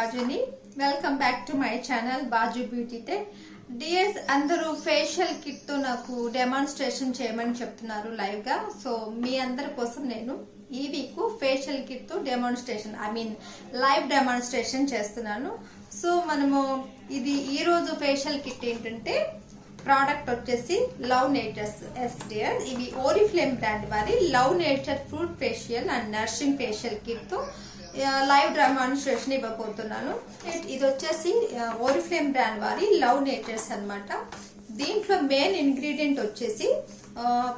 బాజుని welcome back to my channel Baju beauty tech. Dears అందరూ facial kit తో నాకు demonstration చేయమని చెప్తున్నారు లైవ్ గా. సో మీ అందరి కోసం నేను ఈ వీక్ ఫేషియల్ కిట్ తో డెమాన్స్ట్రేషన్ లైవ్ డెమాన్స్ట్రేషన్ చేస్తున్నాను. సో మనము ఇది ఈ రోజు ఫేషియల్ కిట్ ఏంటంటే ప్రోడక్ట్ వచ్చేసి లవ్ నేచర్స్ ఎస్డిఆర్. ఇవి ఓరిఫ్లేమ్ బ్రాండ్ వారి love nature fruit facial and nourishing facial kit తో లైవ్ డెమాన్స్ట్రేషన్ ఇవ్వబోతున్నాను. ఇది వచ్చేసి ఓరిఫ్లేమ్ బ్రాండ్ వారి లవ్ నేచర్స్ అన్నమాట. దీంట్లో మెయిన్ ఇంగ్రీడియంట్ వచ్చేసి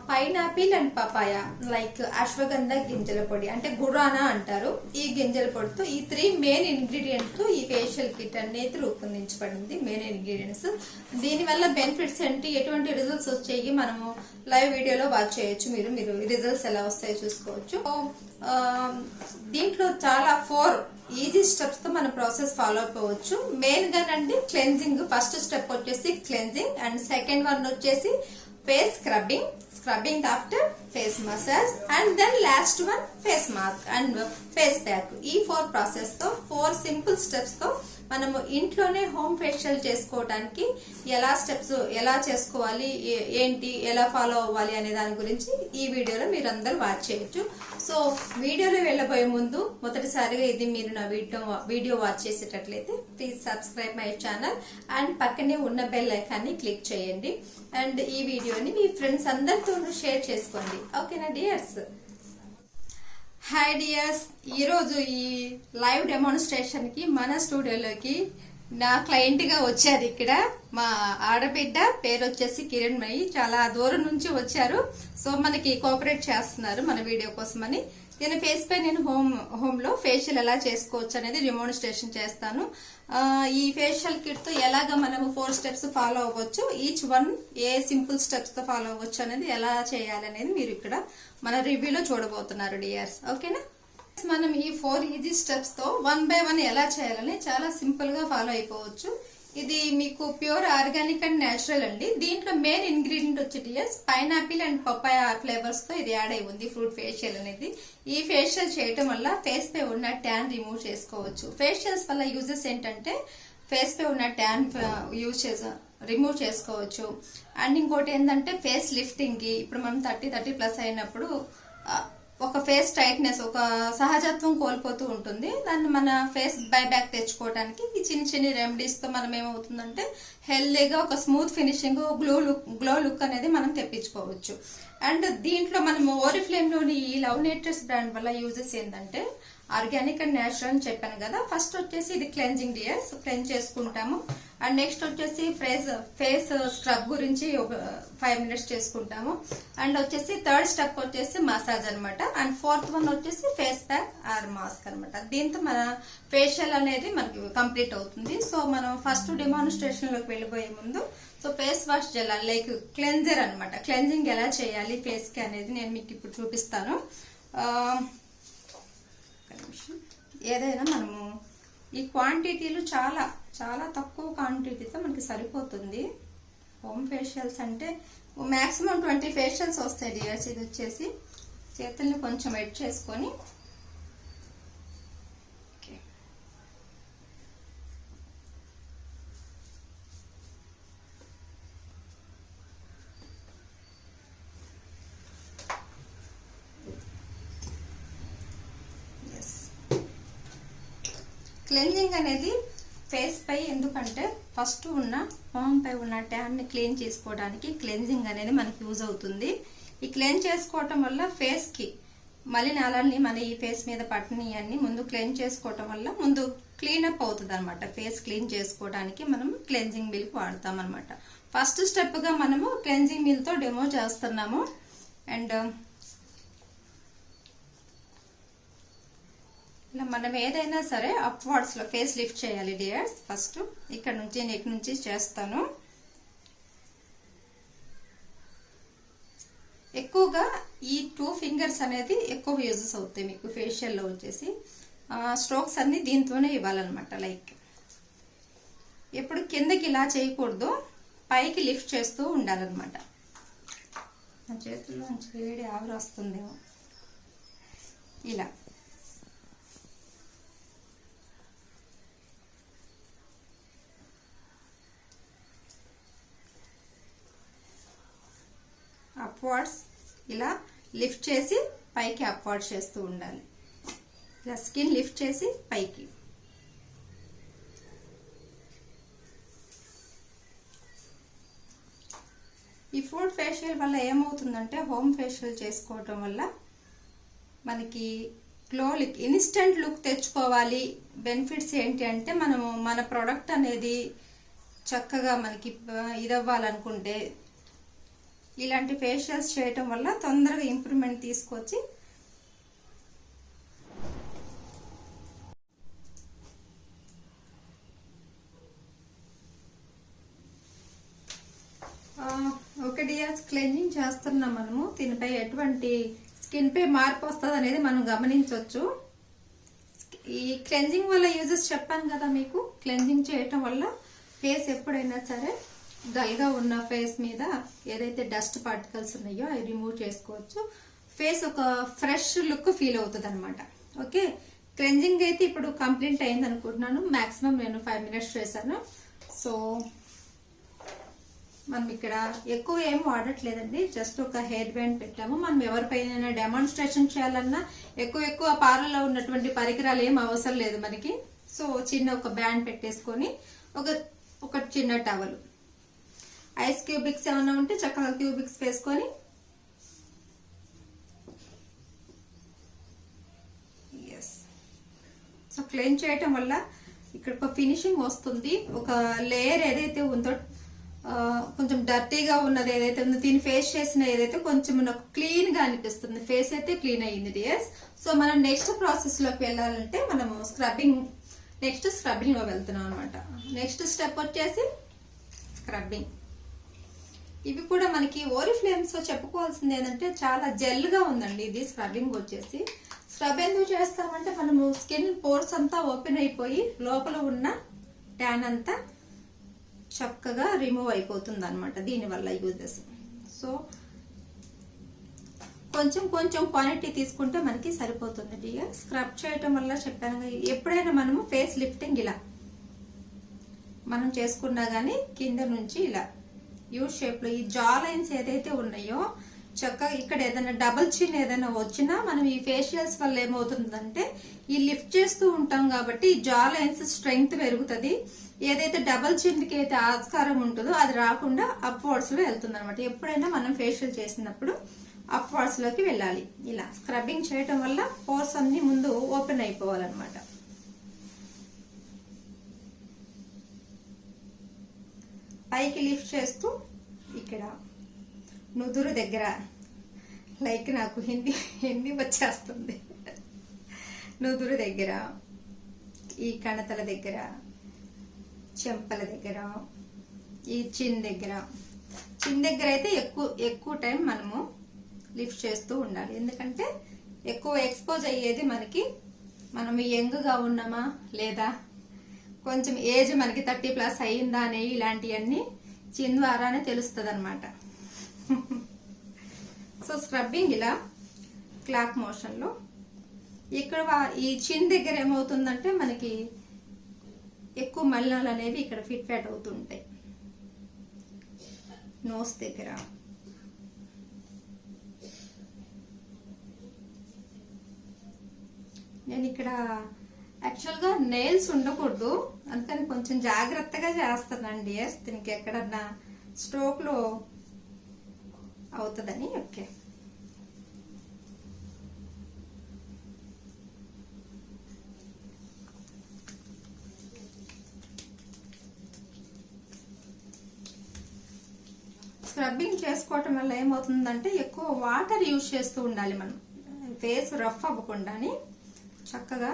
pineapple and papaya, like ashwagandha గింజల పొడి అంటే గురానా అంటారు. ఈ గింజల పొడితో ఈ 3 మెయిన్ ఇంగ్రీడియంట్స్ తో ఈ ఫేషియల్ కిట్ అనేది రూపొందించబడింది. మెయిన్ ఇంగ్రీడియంట్స్ దీని వల్ల బెనిఫిట్స్ ఏంటి, ఎటువంటి రిజల్ట్స్ వచ్చాయి మనము లైవ్ వీడియోలో వాచ్ చేయొచ్చు. మీరు రిజల్ట్స్ ఎలా వస్తాయో చూసుకోవచ్చు. దీంట్లో చాలా 4 ఈజీ స్టెప్స్ తో మన ప్రాసెస్ ఫాలో అయిపోవచ్చు. మెయిన్ గా అండి క్లెన్జింగ్. ఫస్ట్ స్టెప్ వచ్చేసి క్లెన్జింగ్ అండ్ సెకండ్ వన్ వచ్చేసి face scrubbing after face massage, and then last one face mask and face pack. ఈ 4 ప్రాసెస్ తో 4 సింపుల్ స్టెప్స్ తో మనము ఇంట్లోనే హోమ్ ఫేషియల్ చేసుకోవడానికి ఎలా స్టెప్స్ ఎలా చేసుకోవాలి, ఏంటి ఎలా ఫాలో అవ్వాలి అనే దాని గురించి ఈ వీడియోలో మీరు అందరూ వాచ్ చేయొచ్చు. సో వీడియోలో వెళ్ళబోయే ముందు మొదటిసారిగా ఇది మీరు నా వీడియో వాచ్ చేసేటట్లయితే please subscribe my channel and పక్కనే ఉన్న బెల్ ఐకాన్ని క్లిక్ చేయండి. అండ్ ఈ వీడియోని మీ ఫ్రెండ్స్ అందరితో షేర్ చేసుకోండి. ఓకేనా డియర్స్? హాయ్ డియర్స్, ఈరోజు ఈ లైవ్ డెమాన్స్ట్రేషన్ కి మన స్టూడియోలోకి నా క్లయింట్ గా వచ్చారు. ఇక్కడ మా ఆడబిడ్డ పేరు వచ్చేసి కిరణ్మయి. చాలా దూరం నుంచి వచ్చారు. సో మనకి కోఆపరేట్ చేస్తున్నారు మన వీడియో కోసమని. నేను ఫేస్ పై నేను హోమ్ లో ఫేషియల్ ఎలా చేసుకోవచ్చు అనేది డెమాన్స్ట్రేషన్ చేస్తాను. ఈ ఫేషియల్ కిట్ తో ఎలాగా మనము 4 స్టెప్స్ ఫాలో అవ్వచ్చు, ఈచ్ వన్ ఏ సింపుల్ స్టెప్స్ తో ఫాలో అవ్వచ్చు అనేది ఎలా చేయాలి అనేది మీరు ఇక్కడ మన రివ్యూలో చూడబోతున్నారు డియర్స్. ఓకేనా? మనం ఈ 4 ఈజీ స్టెప్స్ తో 1 by 1 ఎలా చేయాలని చాలా సింపుల్ గా ఫాలో అయిపోవచ్చు. ఇది మీకు ప్యూర్ ఆర్గానిక్ అండ్ నేచురల్ అండి. దీంట్లో మెయిన్ ఇంగ్రీడియంట్ వచ్చి dears pineapple and papaya flavours తో ఇది యాడ్ అయి ఉంది ఫ్రూట్ ఫేషియల్ అనేది. ఈ ఫేషియల్ చేయటం వల్ల ఫేస్ పై ఉన్న ట్యాన్ రిమూవ్ చేసుకోవచ్చు. ఫేషియల్స్ వల్ల యూజెస్ ఏంటంటే ఫేస్ పై ఉన్న ట్యాన్ రిమూవ్ చేసుకోవచ్చు. అండ్ ఇంకోటి ఏంటంటే ఫేస్ లిఫ్టింగ్ కి ఇప్పుడు మనం 30+ అయినప్పుడు ఒక ఫేస్ టైట్నెస్, ఒక సహజత్వం కోల్పోతూ ఉంటుంది. దాన్ని మన ఫేస్ బై బ్యాక్ తెచ్చుకోవడానికి ఈ చిన్న రెమెడీస్ తో మనం ఏమవుతుందంటే హెల్దీగా ఒక స్మూత్ ఫినిషింగ్, గ్లో లుక్ అనేది మనం తెప్పించుకోవచ్చు. అండ్ దీంట్లో మనం ఓరిఫ్లేమ్ లోని ఈ లవ్ నేచర్స్ బ్రాండ్ వల్ల యూజెస్ ఏంటంటే ఆర్గానిక్ అండ్ నేచురల్ అని చెప్పాను కదా. ఫస్ట్ వచ్చేసి ఇది క్లెన్జింగ్ డియర్స్, క్లెన్స్ చేసుకుంటాము. అండ్ నెక్స్ట్ వచ్చేసి ఫేస్ స్క్రబ్ గురించి ఒక 5 minutes చేసుకుంటాము. అండ్ వచ్చేసి థర్డ్ స్టెప్ వచ్చేసి మసాజ్ అనమాట. అండ్ 4th వన్ వచ్చేసి ఫేస్ ప్యాక్ ఆర్ మాస్క్ అనమాట. దీంతో మన ఫేషియల్ అనేది మనకి కంప్లీట్ అవుతుంది. సో మనం ఫస్ట్ డెమాన్స్ట్రేషన్ లోకి వెళ్ళిపోయే ముందు face wash gel like cleanser అనమాట. క్లెన్జింగ్ ఎలా చేయాలి ఫేస్ కి అనేది నేను మీకు ఇప్పుడు చూపిస్తాను. ఏదైనా మనము ఈ క్వాంటిటీలు చాలా చాలా తక్కువ క్వాంటిటీతో మనకి సరిపోతుంది. హోమ్ ఫేషియల్స్ అంటే మాక్సిమం 20 ఫేషియల్స్ వస్తాయి డియర్స్. ఇది వచ్చేసి చేతుల్ని కొంచెం వెట్ చేసుకొని క్లెన్జింగ్ అనేది ఫేస్ పై ఎందుకంటే ఫస్ట్ ఉన్న మొహం పై ఉన్న ట్యాన్ ని క్లీన్ చేసుకోవడానికి క్లెన్జింగ్ అనేది మనకి యూజ్ అవుతుంది. ఈ క్లీన్ చేసుకోవటం వల్ల ఫేస్ కి మలినాలన్నీ మన ఈ ఫేస్ మీద పట్టని అన్ని ముందు క్లీన్ చేసుకోవటం వల్ల ముందు క్లీనప్ అవుతుంది అనమాట. ఫేస్ క్లీన్ చేసుకోవడానికి మనం క్లెన్జింగ్ మిల్క్ వాడతాం అనమాట. ఫస్ట్ స్టెప్ గా మనము క్లెన్జింగ్ మిల్క్ తో డెమో చేస్తున్నాము. అండ్ ఇలా మనం ఏదైనా సరే అప్వర్డ్స్ లో ఫేస్ లిఫ్ట్ చేయాలి డియర్స్. ఫస్ట్ ఇక్కడ నుంచి నెక్ నుంచి చేస్తాను. ఎక్కువగా ఈ 2 fingers అనేది ఎక్కువ యూజెస్ అవుతాయి మీకు ఫేషియల్ లో. వచ్చేసి స్ట్రోక్స్ అన్ని దీంతోనే ఇవ్వాలన్నమాట. లైక్ ఎప్పుడు కిందకి ఇలా చేయకూడదు, పైకి లిఫ్ట్ చేస్తూ ఉండాలన్నమాట. నా చేతుల్లో నుంచి వేడి ఆవిరి వస్తుందేమో. ఇలా అప్వర్డ్స్ ఇలా లిఫ్ట్ చేసి పైకి అప్వర్డ్స్ చేస్తూ ఉండాలి. ఇలా స్కిన్ లిఫ్ట్ చేసి పైకి. ఈ ఫుడ్ ఫేషియల్ వల్ల ఏమవుతుందంటే హోమ్ ఫేషియల్ చేసుకోవటం వల్ల మనకి గ్లో లుక్, ఇన్స్టెంట్ లుక్ తెచ్చుకోవాలి. బెనిఫిట్స్ ఏంటి అంటే మనము మన ప్రోడక్ట్ అనేది చక్కగా మనకి ఇదవ్వాలనుకుంటే ఇలాంటి ఫేషియల్స్ చేయటం వల్ల తొందరగా ఇంప్రూవ్మెంట్ తీసుకొచ్చి ఒకటి క్లెన్జింగ్ చేస్తున్నాం మనము. దీనిపై ఎటువంటి స్కిన్ పై మార్పు వస్తుంది అనేది మనం గమనించవచ్చు. ఈ క్లెన్జింగ్ వల్ల యూజెస్ చెప్పాను కదా మీకు. క్లెన్జింగ్ చేయటం వల్ల ఫేస్ ఎప్పుడైనా సరే డల్ గా ఉన్న ఫేస్ మీద ఏదైతే డస్ట్ పార్టికల్స్ ఉన్నాయో అవి రిమూవ్ చేసుకోవచ్చు. ఫేస్ ఒక ఫ్రెష్ లుక్ ఫీల్ అవుతుంది అనమాట. ఓకే, క్లెన్జింగ్ అయితే ఇప్పుడు కంప్లీట్ అయింది అనుకుంటున్నాను. మాక్సిమం నేను 5 minutes చేశాను. సో మనం ఇక్కడ ఎక్కువ ఏం వాడట్లేదండి, జస్ట్ ఒక హెయిర్ బ్యాండ్ పెట్టాము. మనం ఎవరిపైన డెమాన్స్ట్రేషన్ చేయాలన్నా ఎక్కువ పార్లర్లో ఉన్నటువంటి పరికరాలు ఏం అవసరం లేదు మనకి. సో చిన్న ఒక బ్యాండ్ పెట్టేసుకొని ఒక చిన్న టవల్, ఐస్ క్యూబిక్స్ ఏమన్నా ఉంటే చక్కగా క్యూబిక్స్ వేసుకొని సో క్లీన్ చేయటం వల్ల ఇక్కడ ఒక ఫినిషింగ్ వస్తుంది. ఒక లేయర్ ఏదైతే ఉందో కొంచెం డర్టీగా ఉన్నది ఏదైతే ఉందో దీన్ని ఫేస్ చేసిన ఏదైతే కొంచెం నాకు క్లీన్ గా అనిపిస్తుంది. ఫేస్ అయితే క్లీన్ అయ్యింది డియర్స్. సో మనం నెక్స్ట్ ప్రాసెస్ లోకి వెళ్ళాలంటే మనము నెక్స్ట్ స్క్రబ్బింగ్ లో వెళ్తున్నాం అనమాట. నెక్స్ట్ స్టెప్ వచ్చేసి స్క్రబ్బింగ్. ఇవి కూడా మనకి ఓరిఫ్లేమ్స్ లో చెప్పుకోవాల్సింది ఏంటంటే చాలా జెల్ గా ఉందండి ఇది స్క్రబ్బింగ్ వచ్చేసి. స్క్రబ్ ఎందుకు చేస్తామంటే మనము స్కిన్ పోర్స్ అంతా ఓపెన్ అయిపోయి లోపల ఉన్న ట్యాన్ అంతా చక్కగా రిమూవ్ అయిపోతుంది అనమాట దీనివల్ల యూజెస్. సో కొంచెం క్వాంటిటీ తీసుకుంటే మనకి సరిపోతుంది డియర్. స్క్రబ్ చేయటం వల్ల చెప్పాను, ఎప్పుడైనా మనము ఫేస్ లిఫ్టింగ్ ఇలా మనం చేసుకున్నా గానీ కింద నుంచి ఇలా యూ షేప్ లో ఈ జా లైన్స్ ఏదైతే ఉన్నాయో చక్కగా ఇక్కడ ఏదైనా డబుల్ చిన్ ఏదైనా వచ్చినా మనం ఈ ఫేషియల్స్ వల్ల ఏమవుతుందంటే ఈ లిఫ్ట్ చేస్తూ ఉంటాం కాబట్టి ఈ జా లైన్స్ స్ట్రెంగ్త్ పెరుగుతుంది. ఏదైతే డబుల్ చిన్ కి అయితే ఆస్కారం ఉంటుందో అది రాకుండా అప్వర్డ్స్ లో వెళ్తుంది అనమాట. ఎప్పుడైనా మనం ఫేషియల్ చేసినప్పుడు అప్వర్డ్స్ లోకి వెళ్ళాలి. ఇలా స్క్రబ్బింగ్ చేయటం వల్ల పోర్స్ అన్ని ముందు ఓపెన్ అయిపోవాలన్నమాట. పైకి లిఫ్ట్ చేస్తూ ఇక్కడ నుదురు దగ్గర, లైక్ నాకు హిందీ వచ్చేస్తుంది, నుదురు దగ్గర, ఈ కణతల దగ్గర, చెంపల దగ్గర, ఈ చిన్ దగ్గర అయితే ఎక్కువ టైం మనము లిఫ్ట్ చేస్తూ ఉండాలి. ఎందుకంటే ఎక్కువ ఎక్స్పోజ్ అయ్యేది మనకి మనం యంగ్ గా ఉన్నామా లేదా కొంచెం ఏజ్ మనకి 30+ అయ్యిందా అనే ఇలాంటివన్నీ చిన్ ద్వారానే తెలుస్తుంది అనమాట. సో స్క్రబ్బింగ్ ఇలా క్లాక్ మోషన్ లో ఇక్కడ ఈ చిన్ దగ్గర ఏమవుతుందంటే మనకి ఎక్కువ మలినాలు అనేవి ఇక్కడ ఫిట్ ఫ్యాట్ అవుతుంటాయి. నోస్ దగ్గర, నేను ఇక్కడ యాక్చువల్ గా నెయిల్స్ ఉండకూడదు అందుకని కొంచెం జాగ్రత్తగా చేస్తానండి. దీనికి ఎక్కడన్నా స్ట్రోక్ లో అవుతుందని. ఓకే, స్క్రబ్బింగ్ చేసుకోవటం వల్ల ఏమవుతుందంటే ఎక్కువ వాటర్ యూజ్ చేస్తూ ఉండాలి మనం, ఫేస్ రఫ్ అవ్వకుండాని. చక్కగా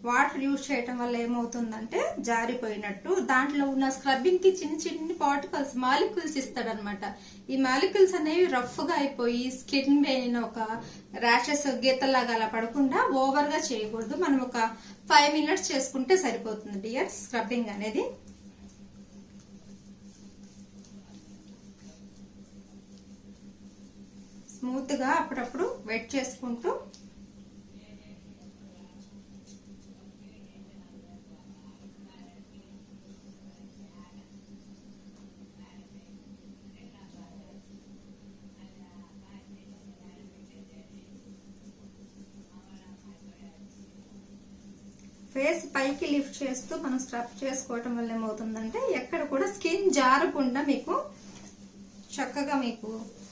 వాటర్ యూజ్ చేయటం వల్ల ఏమవుతుందంటే జారిపోయినట్టు దాంట్లో ఉన్న స్క్రబ్బింగ్ కి చిన్న పార్టికల్స్ మాలిక్యూల్స్ ఇస్తాడనమాట. ఈ మాలిక్యూల్స్ అనేవి రఫ్ గా అయిపోయి స్కిన్ పైన ఒక ర్యాషెస్ గీతలాగా అలా పడకుండా ఓవర్ గా చేయకూడదు. మనం ఒక 5 minutes చేసుకుంటే సరిపోతుంది డియర్ స్క్రబ్బింగ్ అనేది. స్మూత్ గా అప్పుడప్పుడు వెట్ చేసుకుంటూ ఫేస్ పైకి లిఫ్ట్ చేస్తూ మనం స్క్రబ్ చేసుకోవటం వల్ల ఏమవుతుందంటే ఎక్కడ కూడా స్కిన్ జారకుండా మీకు చక్కగా మీకు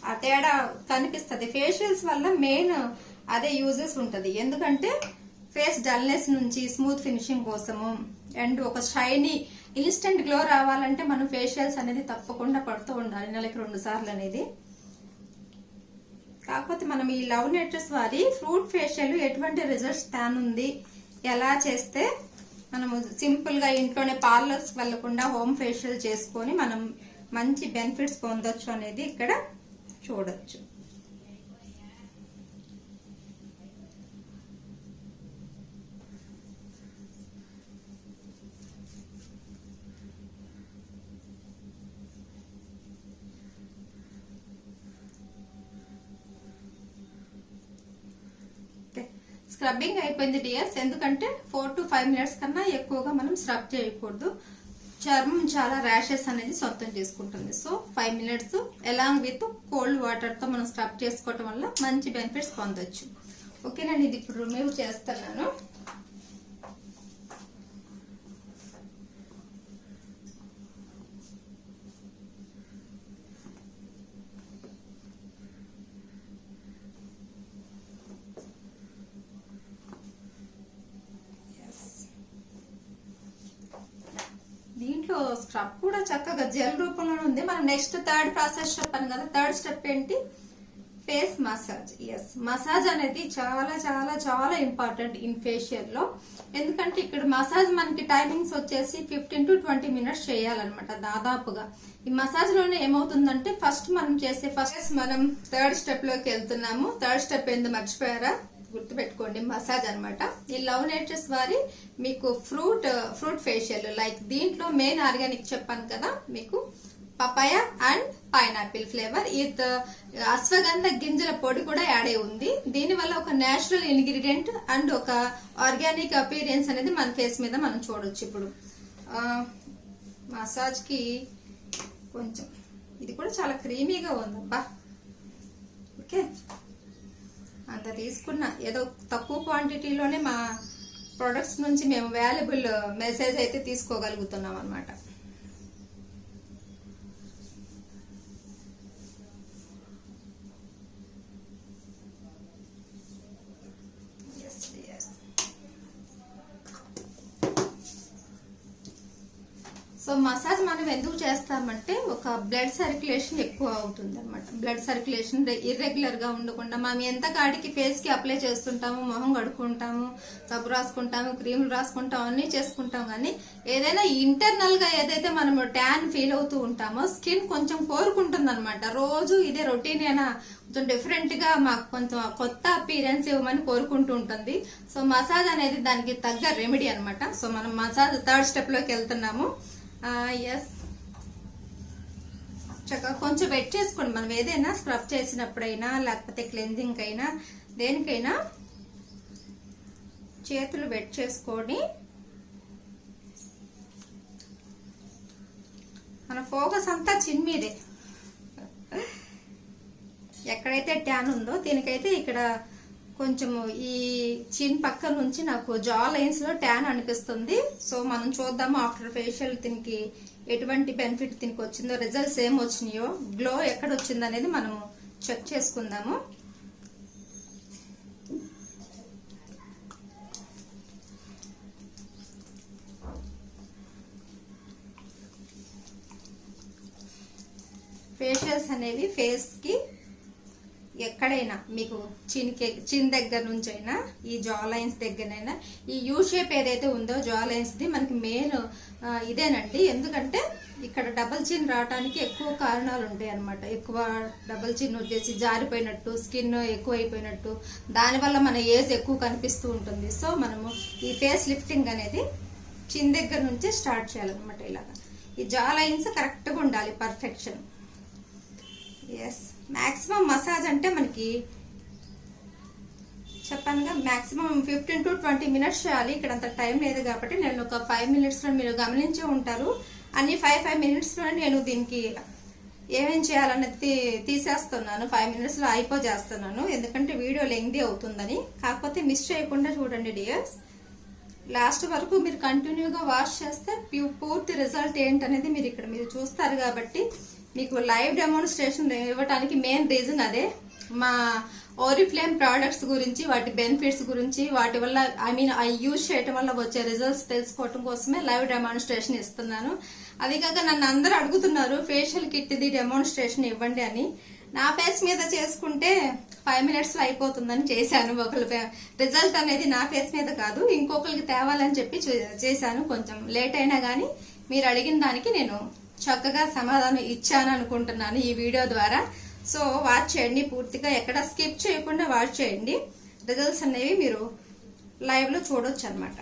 ఆ తేడా కనిపిస్తుంది. ఫేషియల్స్ వల్ల మెయిన్ అదే యూజెస్ ఉంటుంది. ఎందుకంటే ఫేస్ డల్నెస్ నుంచి స్మూత్ ఫినిషింగ్ కోసము అండ్ ఒక షైనీ ఇన్స్టెంట్ గ్లో రావాలంటే మనం ఫేషియల్స్ అనేది తప్పకుండా పడుతూ ఉండాలి, నెలకి 2 సార్లు అనేది. కాకపోతే మనం ఈ లవ్ నేచర్స్ వారి ఫ్రూట్ ఫేషియల్ ఎటువంటి రిజల్ట్స్ ట్యాన్ ఉంది, ఎలా చేస్తే మనము సింపుల్ గా ఇంట్లోనే పార్లర్స్ వెళ్లకుండా హోమ్ ఫేషియల్ చేసుకొని మనం మంచి బెనిఫిట్స్ పొందొచ్చు అనేది ఇక్కడ చూడొచ్చు. స్క్రబ్బింగ్ అయిపోయింది డియర్స్. ఎందుకంటే 4 to 5 మినిట్స్ కన్నా ఎక్కువగా మనం స్క్రబ్ చేయకూడదు. చర్మం చాలా ర్యాషెస్ అనేది సొంతం చేసుకుంటుంది. So 5 minutes along with cold water తో మనం స్క్రబ్ చేసుకోవటం వల్ల మంచి బెనిఫిట్స్ పొందొచ్చు. ఓకేనండి, ఇది ఇప్పుడు రిమూవ్ చేస్తున్నాను. దీంట్లో స్క్రబ్ కూడా చక్కగా జెల్ రూపంలో ఉంది. మనం నెక్స్ట్ థర్డ్ ప్రాసెస్ చెప్పాను కదా, థర్డ్ స్టెప్ ఏంటి? Face massage. ఎస్, మసాజ్ అనేది చాలా చాలా చాలా ఇంపార్టెంట్ ఇన్ ఫేషియల్ లో. ఎందుకంటే ఇక్కడ మసాజ్ మనకి టైమింగ్స్ వచ్చేసి 15 to 20 మినిట్స్ చేయాలన్నమాట దాదాపుగా. ఈ మసాజ్ లోనే ఏమవుతుందంటే ఫస్ట్ మనం థర్డ్ స్టెప్ లోకి వెళ్తున్నాము. థర్డ్ స్టెప్ ఏందో మర్చిపోయారా? గుర్తుపెట్టుకోండి, మసాజ్ అన్నమాట. ఈ లవ్ నేచర్స్ వారి మీకు ఫ్రూట్ ఫేషియల్, లైక్ దీంట్లో మెయిన్ ఆర్గానిక్ చెప్పాను కదా మీకు, పపాయ అండ్ పైనాపిల్ ఫ్లేవర్. ఇది అశ్వగంధ గింజల పొడి కూడా యాడ్ అయి ఉంది. దీనివల్ల ఒక నేచురల్ ఇంగ్రీడియంట్ అండ్ ఒక ఆర్గానిక్ అపీరియన్స్ అనేది మన ఫేస్ మీద మనం చూడొచ్చు. ఇప్పుడు మసాజ్ కి కొంచెం ఇది కూడా చాలా క్రీమీగా ఉందబ్బా. ఓకే, అంత తీసుకున్న ఏదో తక్కువ క్వాంటిటీలోనే మా ప్రొడక్ట్స్ నుంచి మేము వాల్యుబుల్ మెసేజ్ అయితే తీసుకోగలుగుతున్నాం అన్నమాట. సో మసాజ్ మనం ఎందుకు చేస్తామంటే ఒక బ్లడ్ సర్క్యులేషన్ ఎక్కువ అవుతుంది అనమాట. బ్లడ్ సర్క్యులేషన్ ఇర్రెగ్యులర్ గా ఉండకుండా మనం ఎంత కాడికి ఫేస్ కి అప్లై చేస్తుంటాము, మొహం కడుక్కుంటాము, సబ్బు రాసుకుంటాము, క్రీములు రాసుకుంటాము, అన్ని చేసుకుంటాం. కానీ ఏదైనా ఇంటర్నల్ గా ఏదైతే మనం ట్యాన్ ఫీల్ అవుతూ ఉంటామో స్కిన్ కొంచెం కోరుకుంటుంది అనమాట. రోజు ఇదే రొటీన్ అయినా కొంచెం డిఫరెంట్ గా మాకు కొంచెం కొత్త అపీరెన్స్ ఇవ్వమని కోరుకుంటూ ఉంటుంది. సో మసాజ్ అనేది దానికి తగ్గ రెమెడీ అనమాట. సో మనం మసాజ్ థర్డ్ స్టెప్ లోకి వెళ్తున్నాము. ఎస్, చక్కగా కొంచెం వెట్ చేసుకోండి. మనం ఏదైనా స్క్రబ్ చేసినప్పుడైనా లేకపోతే క్లెన్జింగ్ అయినా దేనికైనా చేతులు వెట్ చేసుకొని మన ఫోకస్ అంతా చిన్ మీదే. ఎక్కడైతే ట్యాన్ ఉందో దీనికైతే ఇక్కడ కొంచెం ఈ చిన్ పక్క నుంచి నాకు జా లైన్స్ లో ట్యాన్ అనిపిస్తుంది. సో మనం చూద్దాము ఆఫ్టర్ ఫేషియల్ దీనికి ఎటువంటి బెనిఫిట్ దీనికి వచ్చిందో, రిజల్ట్స్ ఏం వచ్చినాయో, గ్లో ఎక్కడ వచ్చిందో అనేది మనము చెక్ చేసుకుందాము. ఫేషియల్స్ అనేవి ఫేస్ కి ఎక్కడైనా మీకు చిన్ దగ్గర నుంచి అయినా ఈ జా లైన్స్ దగ్గరైనా ఈ యూ షేప్ ఏదైతే ఉందో జా లైన్స్ ది మనకి మెయిన్ ఇదేనండి. ఎందుకంటే ఇక్కడ డబల్ చిన్ రావడానికి ఎక్కువ కారణాలు ఉంటాయి అనమాట. ఎక్కువ డబల్ చిన్ వచ్చేసి జారిపోయినట్టు, స్కిన్ ఎక్కువ అయిపోయినట్టు, దానివల్ల మన ఏజ్ ఎక్కువ కనిపిస్తూ ఉంటుంది. సో మనము ఈ ఫేస్ లిఫ్టింగ్ అనేది చిన్ దగ్గర నుంచే స్టార్ట్ చేయాలన్నమాట. ఇలాగా ఈ జా లైన్స్ కరెక్ట్ గా ఉండాలి, పర్ఫెక్షన్. ఎస్, మాక్సిమం మసాజ్ అంటే మనకి చెప్పానుగా మాక్సిమం 15 to 20 మినిట్స్ చేయాలి. ఇక్కడ అంత టైం లేదు కాబట్టి నేను ఒక 5 మినిట్స్ లో, మీరు గమనించే ఉంటారు అన్ని 5 మినిట్స్ లో నేను దీనికి ఏమేం చేయాలనేది తీసేస్తున్నాను. 5 మినిట్స్ లో అయిపోజేస్తున్నాను, ఎందుకంటే వీడియో లెంగ్దీ అవుతుందని. కాకపోతే మిస్ చేయకుండా చూడండి డియర్స్. లాస్ట్ వరకు మీరు కంటిన్యూగా వాష్ చేస్తే పూర్తి రిజల్ట్ ఏంటనేది మీరు ఇక్కడ మీరు చూస్తారు. కాబట్టి మీకు లైవ్ డెమోన్స్ట్రేషన్ ఇవ్వడానికి మెయిన్ రీజన్ అదే. మా ఓరిఫ్లేమ్ ప్రోడక్ట్స్ గురించి, వాటి బెనిఫిట్స్ గురించి, వాటి వల్ల అవి యూజ్ చేయడం వల్ల వచ్చే రిజల్ట్స్ తెలుసుకోవడం కోసమే లైవ్ డెమోన్స్ట్రేషన్ ఇస్తున్నాను. అది కాక నన్ను అందరూ అడుగుతున్నారు ఫేషియల్ కిట్ ఇది డెమోన్స్ట్రేషన్ ఇవ్వండి అని. నా ఫేస్ మీద చేసుకుంటే 5 minutes లో అయిపోతుందని చేశాను. ఒకరి రిజల్ట్ అనేది నా ఫేస్ మీద కాదు, ఇంకొకరికి తేవాలని చెప్పి చేశాను. కొంచెం లేట్ అయినా కానీ మీరు అడిగిన దానికి నేను చక్కగా సమాధానం ఇచ్చాను అనుకుంటున్నాను ఈ వీడియో ద్వారా. సో వాచ్ చేయండి, పూర్తిగా ఎక్కడ స్కిప్ చేయకుండా వాచ్ చేయండి. రిజల్ట్స్ అనేవి మీరు లైవ్ లో చూడొచ్చు అనమాట.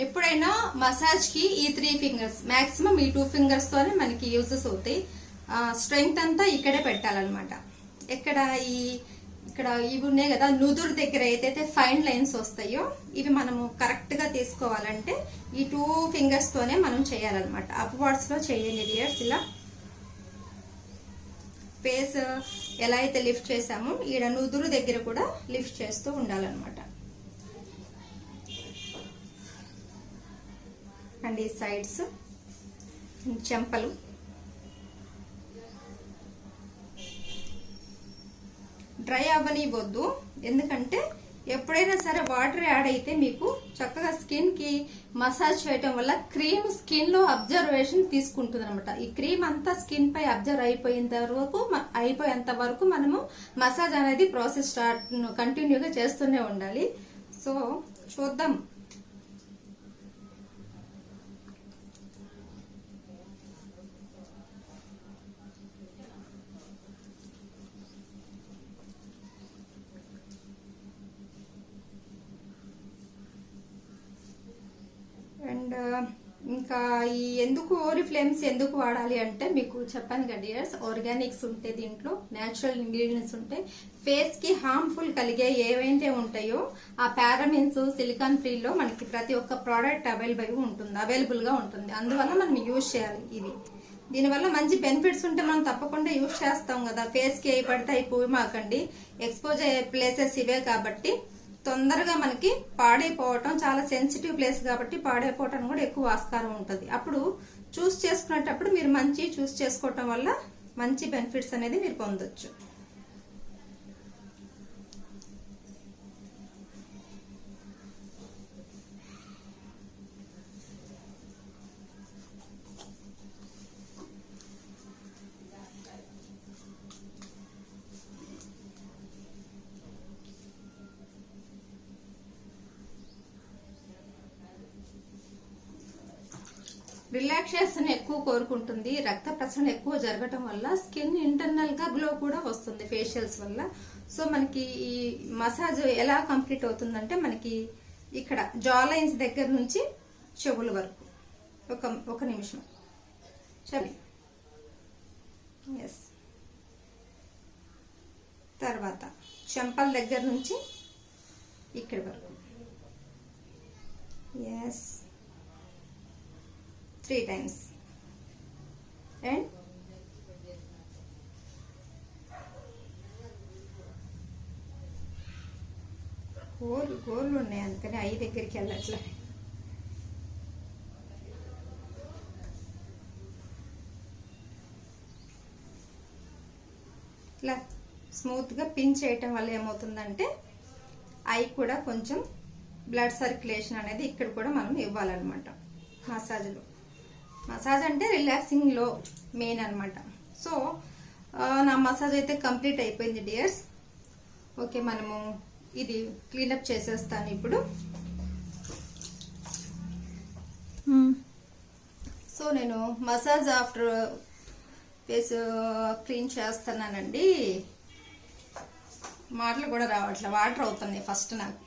ఎప్పుడైనా మసాజ్ కి ఈ 3 fingers, మాక్సిమం ఈ 2 fingers తోనే మనకి యూజెస్ అవుతాయి. స్ట్రెంగ్త్ అంతా ఇక్కడే పెట్టాలన్నమాట. ఇక్కడ ఇవి ఉన్నాయి కదా, నుదురు దగ్గర ఏదైతే ఫైన్ లైన్స్ వస్తాయో ఇవి మనము కరెక్ట్ గా తీసుకోవాలంటే ఈ 2 fingers తోనే మనం చేయాలన్నమాట. అప్వర్డ్స్ లో చేయండి డియర్స్. ఇలా ఫేస్ ఎలా అయితే లిఫ్ట్ చేసామో ఈడ నుదురు దగ్గర కూడా లిఫ్ట్ చేస్తూ ఉండాలన్నమాట. అండ్ ఈ సైడ్స్, చెంపలు, డ్రై అవ్వనివ్వద్దు. ఎందుకంటే ఎప్పుడైనా సరే వాటర్ యాడ్ అయితే మీకు చక్కగా స్కిన్ కి మసాజ్ చేయటం వల్ల క్రీమ్ స్కిన్ లో అబ్జర్వేషన్ తీసుకుంటుంది అనమాట. ఈ క్రీమ్ అంతా స్కిన్ పై అబ్జర్వ్ అయిపోయేంత వరకు మనము మసాజ్ అనేది ప్రాసెస్ కంటిన్యూగా చేస్తూనే ఉండాలి. సో చూద్దాం. అండ్ ఇంకా ఈ ఎందుకు ఓరిఫ్లేమ్స్ ఎందుకు వాడాలి అంటే మీకు చెప్పాను కదా డియర్స్, ఆర్గానిక్స్ ఉంటాయి, దీంట్లో న్యాచురల్ ఇంగ్రీడియంట్స్ ఉంటాయి. ఫేస్ కి హార్మ్ఫుల్ కలిగే ఏవైతే ఉంటాయో ఆ పారాబెన్స్, సిలికాన్ ఫ్రీలో మనకి ప్రతి ఒక్క ప్రోడక్ట్ అవైలబుల్ గా ఉంటుంది. అందువల్ల మనం యూజ్ చేయాలి. ఇది దీనివల్ల మంచి బెనిఫిట్స్ ఉంటే మనం తప్పకుండా యూజ్ చేస్తాం కదా. ఫేస్ కి అయి పడితే అయిపోయి మాకండి, ఎక్స్పోజ్ అయ్యే ప్లేసెస్ ఇవే కాబట్టి తొందరగా మనకి పాడైపోవటం, చాలా సెన్సిటివ్ ప్లేస్ కాబట్టి పాడైపోవటం కూడా ఎక్కువ ఆస్కారం ఉంటుంది. అప్పుడు చూస్ చేసుకునేటప్పుడు మీరు మంచి చూస్ చేసుకోవటం వల్ల మంచి బెనిఫిట్స్ అనేది మీరు పొందొచ్చు. రిలాక్సేషన్ ఎక్కువ కోరుకుంటుంది. రక్త ప్రసరణ ఎక్కువ జరగటం వల్ల స్కిన్ ఇంటర్నల్ గా గ్లో కూడా వస్తుంది ఫేషియల్స్ వల్ల. సో మనకి ఈ మసాజ్ ఎలా కంప్లీట్ అవుతుందంటే మనకి ఇక్కడ జా లైన్స్ దగ్గర నుంచి చెవుల వరకు ఒక నిమిషం చలి. ఎస్. తర్వాత చెంపల దగ్గర నుంచి ఇక్కడి వరకు. ఎస్. 3 times. And గోర్లు ఉన్నాయి అందుకని ఐ దగ్గరికి వెళ్ళట్లే. ఇట్లా స్మూత్ గా పిన్ చేయటం వల్ల ఏమవుతుందంటే ఐ కూడా కొంచెం బ్లడ్ సర్క్యులేషన్ అనేది ఇక్కడ కూడా మనం ఇవ్వాలన్నమాట. మసాజ్ అంటే రిలాక్సింగ్ లో మెయిన్ అనమాట. సో నా మసాజ్ అయితే కంప్లీట్ అయిపోయింది డియర్స్. ఓకే, మనము ఇది క్లీనప్ చేసేస్తాను ఇప్పుడు. సో నేను మసాజ్ ఆఫ్టర్ ఫేస్ క్లీన్ చేస్తున్నానండి. మాటలు కూడా రావట్లే, వాటర్ అవుతున్నాయి ఫస్ట్ నాకు.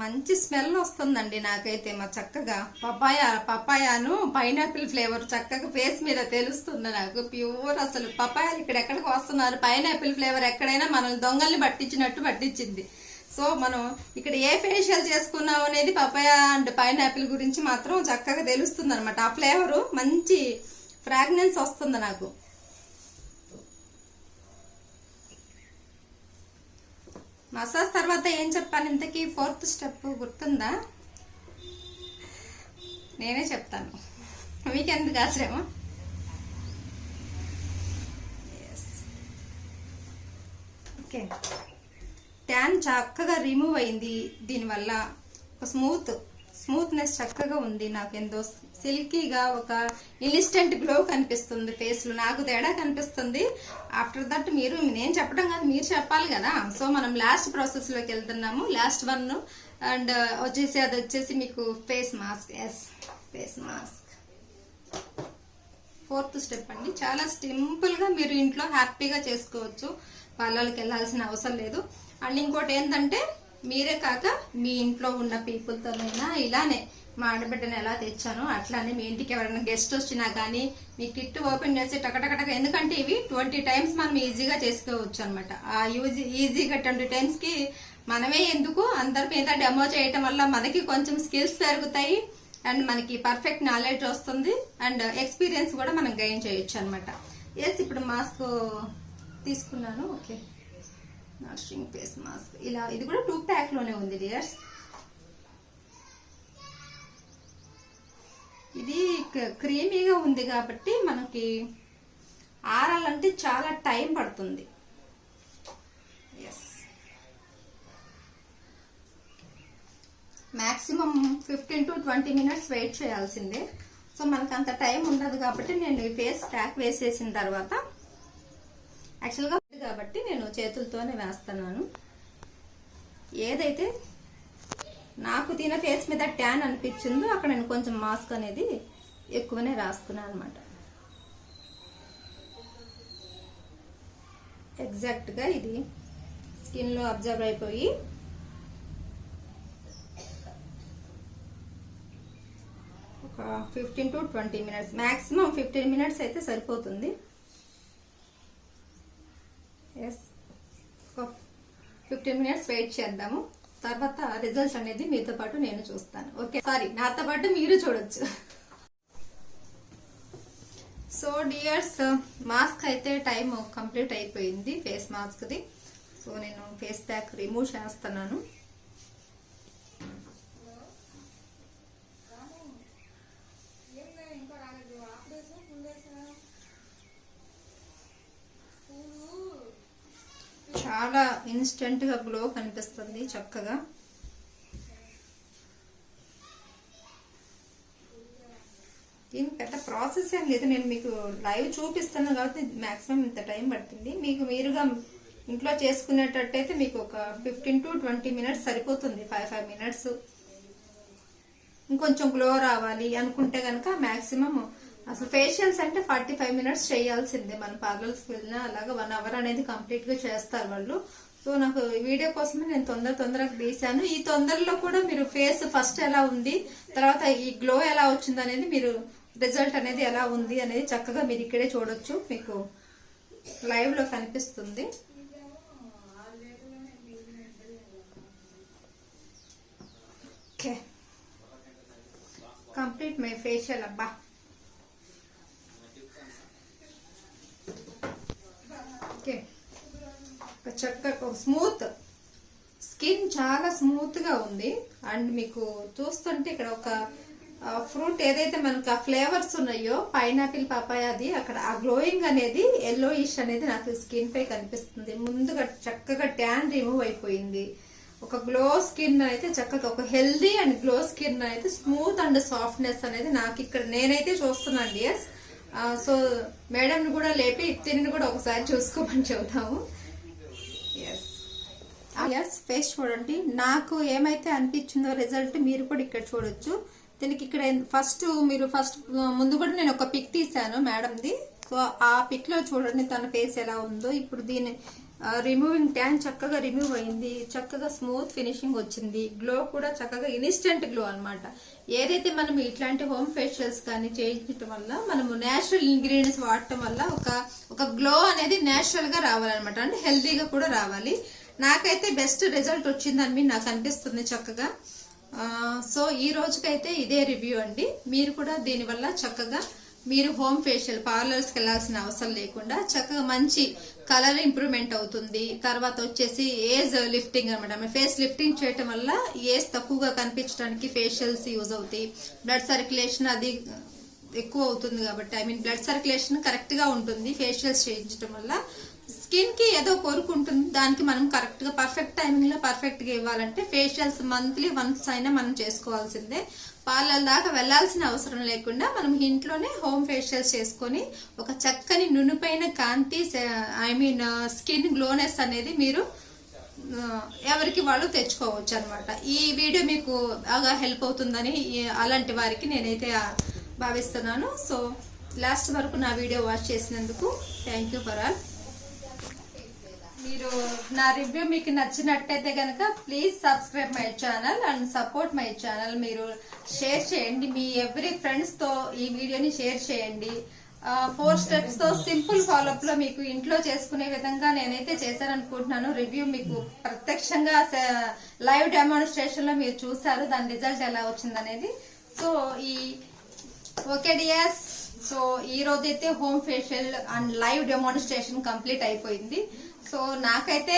మంచి స్మెల్ వస్తుందండి నాకైతే. మా చక్కగా పపాయాను పైనాపిల్ ఫ్లేవర్ చక్కగా ఫేస్ మీద తెలుస్తుంది నాకు. ప్యూర్ అసలు పపాయాలు ఇక్కడ ఎక్కడికి వస్తున్నారు. పైనాపిల్ ఫ్లేవర్ ఎక్కడైనా మనల్ని దొంగల్ని పట్టించినట్టు పట్టించింది. సో మనం ఇక్కడ ఏ ఫేషియల్ చేసుకున్నాం అనేది పపాయ అండ్ పైనాపిల్ గురించి మాత్రం చక్కగా తెలుస్తుంది అనమాట. ఆ ఫ్లేవరు మంచి ఫ్రాగ్రెన్స్ వస్తుంది నాకు. మసాజ్ తర్వాత ఏం చెప్పాను ఇంతకీ? 4th స్టెప్ గుర్తుందా? నేనే చెప్తాను, మీకెందుకు ఆశ్రమ. ఓకే, ట్యాన్ చక్కగా రిమూవ్ అయింది. దీనివల్ల ఒక స్మూత్నెస్ చక్కగా ఉంది. నాకు ఎంతో సిల్కీగా ఒక ఇన్స్టెంట్ గ్లో కనిపిస్తుంది ఫేస్లో. నాకు తేడా కనిపిస్తుంది. ఆఫ్టర్ దట్ నేను చెప్పడం కాదు, మీరు చెప్పాలి కదా. సో మనం లాస్ట్ ప్రాసెస్లోకి వెళ్తున్నాము. లాస్ట్ వన్ అండ్ అది వచ్చేసి మీకు face mask. Yes, face mask 4th step అండి. చాలా సింపుల్గా మీరు ఇంట్లో హ్యాపీగా చేసుకోవచ్చు. పార్లర్కి వెళ్ళాల్సిన అవసరం లేదు. అండ్ ఇంకోటి ఏంటంటే, మీరే కాక మీ ఇంట్లో ఉన్న పీపుల్తోనైనా ఇలానే మా ఆడబిడ్డను ఎలా తెచ్చానో అట్లానే మీ ఇంటికి ఎవరైనా గెస్ట్ వచ్చినా కానీ మీ కిట్ ఓపెన్ చేసి టకటకటక, ఎందుకంటే ఇవి 20 టైమ్స్ మనం ఈజీగా చేసుకోవచ్చు అనమాట. ఆ ఈజీగా 20 టైమ్స్కి మనమే ఎందుకు అందరి మీద డెమో చేయటం వల్ల మనకి కొంచెం స్కిల్స్ పెరుగుతాయి అండ్ మనకి పర్ఫెక్ట్ నాలెడ్జ్ వస్తుంది అండ్ ఎక్స్పీరియన్స్ కూడా మనం గెయిన్ చేయొచ్చు అనమాట. ఎస్, ఇప్పుడు మాస్క్ తీసుకున్నాను. ఓకే, నరిషింగ్ ఫేస్ మాస్క్ ఇలా, ఇది కూడా 2 ప్యాక్లోనే ఉంది డియర్స్. ఇది క్రీమీగా ఉంది కాబట్టి మనకి ఆరాలంటే చాలా టైం పడుతుంది. Yes, maximum 15 to 20 minutes wait చేయాల్సిందే. సో మనకు అంత టైం ఉండదు కాబట్టి నేను ఈ ఫేస్ ప్యాక్ వేసేసిన తర్వాత యాక్చువల్గా కాబట్టి నేను చేతులతోనే వేస్తున్నాను. ఏదైతే నాకు తిన ఫేస్ మీద ట్యాన్ అనిపించిందో అక్కడ నేను కొంచెం మాస్క్ అనేది ఎక్కువనే రాస్తున్నాను అనమాట. ఎగ్జాక్ట్గా ఇది స్కిన్లో అబ్జర్వ్ అయిపోయి ఒక 15 to 20 minutes, మ్యాక్సిమం 15 minutes అయితే సరిపోతుంది. ఎస్, 15 minutes వెయిట్ చేద్దాము. తర్వాత రిజల్ట్స్ అనేది మీతో పాటు నేను చూస్తాను. ఓకే, సారీ, నాతో పాటు మీరు చూడొచ్చు. సో డియర్స్, మాస్క్ అయితే టైం కంప్లీట్ అయిపోయింది ఫేస్ మాస్క్ది. సో నేను ఫేస్ ప్యాక్ రిమూవ్ చేస్తున్నాను. చాలా ఇన్స్టెంట్ గా గ్లో కనిపిస్తుంది చక్కగా. దీనికి పెద్ద ప్రాసెస్ ఏం లేదు, నేను మీకు లైవ్ చూపిస్తాను కాబట్టి మాక్సిమం ఇంత టైం పడుతుంది. మీకు మీరుగా ఇంట్లో చేసుకునేటట్టయితే మీకు ఒక 15 to 20 minutes సరిపోతుంది. 5 minutes. ఇంకొంచెం గ్లో రావాలి అనుకుంటే కనుక మాక్సిమం అసలు ఫేషియల్స్ అంటే 45 minutes చేయాల్సిందే. మన పార్లర్స్కి వెళ్ళినా అలాగా 1 hour అనేది కంప్లీట్ గా చేస్తారు వాళ్ళు. సో నాకు వీడియో కోసమే నేను తొందరగా తీసాను. ఈ తొందరలో కూడా మీరు ఫేస్ ఫస్ట్ ఎలా ఉంది, తర్వాత ఈ గ్లో ఎలా వచ్చింది అనేది, మీరు రిజల్ట్ అనేది ఎలా ఉంది అనేది చక్కగా మీరు ఇక్కడే చూడొచ్చు. మీకు లైవ్ లో కనిపిస్తుంది. Okay, complete my facial. అబ్బా, ఓకే, చక్కగా స్మూత్ స్కిన్, చాలా స్మూత్ గా ఉంది. అండ్ మీకు చూస్తుంటే ఇక్కడ ఒక ఫ్రూట్ ఏదైతే మనకు ఆ ఫ్లేవర్స్ ఉన్నాయో పైనాపిల్ పపాయాది, అక్కడ ఆ గ్లోయింగ్ అనేది ఎల్లోయిష్ అనేది నాకు స్కిన్ పై కనిపిస్తుంది. ముందుగా చక్కగా ట్యాన్ రిమూవ్ అయిపోయింది. ఒక గ్లో స్కిన్ అయితే చక్కగా, ఒక హెల్దీ అండ్ గ్లో స్కిన్ అయితే స్మూత్ అండ్ సాఫ్ట్నెస్ అనేది నాకు ఇక్కడ నేనైతే చూస్తున్నాను డియర్స్. సో మేడంని కూడా లేపి తిని కూడా ఒకసారి చూసుకోమని చెబుతాము. ఎస్, ఫేస్ చూడండి. నాకు ఏమైతే అనిపించిందో రిజల్ట్ మీరు కూడా ఇక్కడ చూడొచ్చు. దీనికి ఇక్కడ మీరు ఫస్ట్ ముందు కూడా నేను ఒక పిక్ తీసాను మేడంది. సో ఆ పిక్ లో చూడండి తన ఫేస్ ఎలా ఉందో. ఇప్పుడు దీని రిమూవింగ్ ట్యాన్ చక్కగా రిమూవ్ అయింది. చక్కగా స్మూత్ ఫినిషింగ్ వచ్చింది. గ్లో కూడా చక్కగా ఇన్స్టెంట్ గ్లో అన్నమాట. ఏదైతే మనం ఇట్లాంటి హోమ్ ఫేషియల్స్ కానీ చేయించడం వల్ల, మనము నేచురల్ ఇంగ్రీడియంట్స్ వాడటం వల్ల ఒక గ్లో అనేది నేచురల్ గా రావాలన్నమాట. అంటే హెల్దీగా కూడా రావాలి. నాకైతే బెస్ట్ రిజల్ట్ వచ్చిందని నాకు అనిపిస్తుంది చక్కగా. సో ఈ రోజుకైతే ఇదే రివ్యూ అండి. మీరు కూడా దీనివల్ల చక్కగా మీరు హోమ్ ఫేషియల్ పార్లర్స్కి వెళ్ళాల్సిన అవసరం లేకుండా చక్కగా మంచి కలర్ ఇంప్రూవ్మెంట్ అవుతుంది. తర్వాత వచ్చేసి ఏజ్ లిఫ్టింగ్ అనమాట. ఫేస్ లిఫ్టింగ్ చేయటం వల్ల ఏజ్ తక్కువగా కనిపించడానికి ఫేషియల్స్ యూజ్ అవుతాయి. బ్లడ్ సర్క్యులేషన్ అది ఎక్కువ అవుతుంది కాబట్టి బ్లడ్ సర్క్యులేషన్ కరెక్ట్ గా ఉంటుంది ఫేషియల్స్ చేయించడం వల్ల. స్కిన్ కి ఏదో కోరుకుంటుంది, దానికి మనం కరెక్ట్ గా పర్ఫెక్ట్ టైమింగ్ లో పర్ఫెక్ట్ గా ఇవ్వాలంటే ఫేషియల్స్ మంత్లీ వన్స్ అయినా మనం చేసుకోవాల్సిందే. పార్లర్ దాకా వెళ్లాల్సిన అవసరం లేకుండా మనం ఇంట్లోనే హోమ్ ఫేషియల్స్ చేసుకొని ఒక చక్కని నునుపైన కాంతి స్కిన్ గ్లోనెస్ అనేది మీరు ఎవరికి వాళ్ళు తెచ్చుకోవచ్చు అనమాట. ఈ వీడియో మీకు బాగా హెల్ప్ అవుతుందని అలాంటి వారికి నేనైతే భావిస్తున్నాను. సో లాస్ట్ వరకు నా వీడియో వాచ్ చేసినందుకు థ్యాంక్ యూ ఫర్ ఆల్. మీరు నా రివ్యూ మీకు నచ్చినట్టయితే కనుక please subscribe my channel and support my channel. మీరు షేర్ చేయండి, మీ ఎవ్రీ ఫ్రెండ్స్ తో ఈ వీడియోని షేర్ చేయండి. 4 స్టెప్స్ తో సింపుల్ ఫాలోఅప్ లో మీకు ఇంట్లో చేసుకునే విధంగా నేనైతే చేశాననుకుంటున్నాను. రివ్యూ మీకు ప్రత్యక్షంగా లైవ్ డెమాన్స్ట్రేషన్ లో మీరు చూసారు దాని రిజల్ట్ ఎలా వచ్చిందనేది. సో ఓకే డియర్స్, సో ఈ రోజైతే home facial and live demonstration complete అయిపోయింది. సో నాకైతే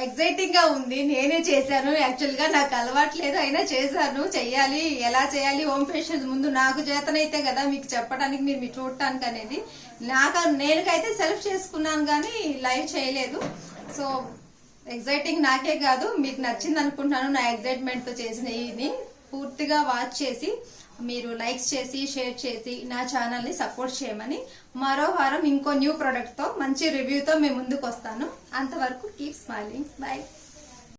ఎక్సైటింగ్ గా ఉంది. నేనే చేశాను, యాక్చువల్ గా నాకు అలవాట్లేదు అయినా చేశాను. చెయ్యాలి, ఎలా చేయాలి హోమ్ ఫేషియల్ ముందు నాకు చేతనైతే కదా మీకు చెప్పడానికి, మీరు చూడటానికి అనేది. నేనకైతే సెల్ఫ్ చేసుకున్నాను కానీ లైవ్ చేయలేదు. సో ఎక్సైటింగ్ నాకే కాదు మీకు నచ్చింది అనుకుంటున్నాను. నా ఎక్సైట్మెంట్ తో చేసిన ఇది పూర్తిగా వాచ్ చేసి మీరు లైక్స్ చేసి షేర్ చేసి నా ఛానల్ ని సపోర్ట్ చేయమని. మరో వారం ఇంకో న్యూ ప్రొడక్ట్ తో మంచి రివ్యూతో మేము ముందుకు వస్తాను. అంతవరకు కీప్ స్మైలింగ్. బై.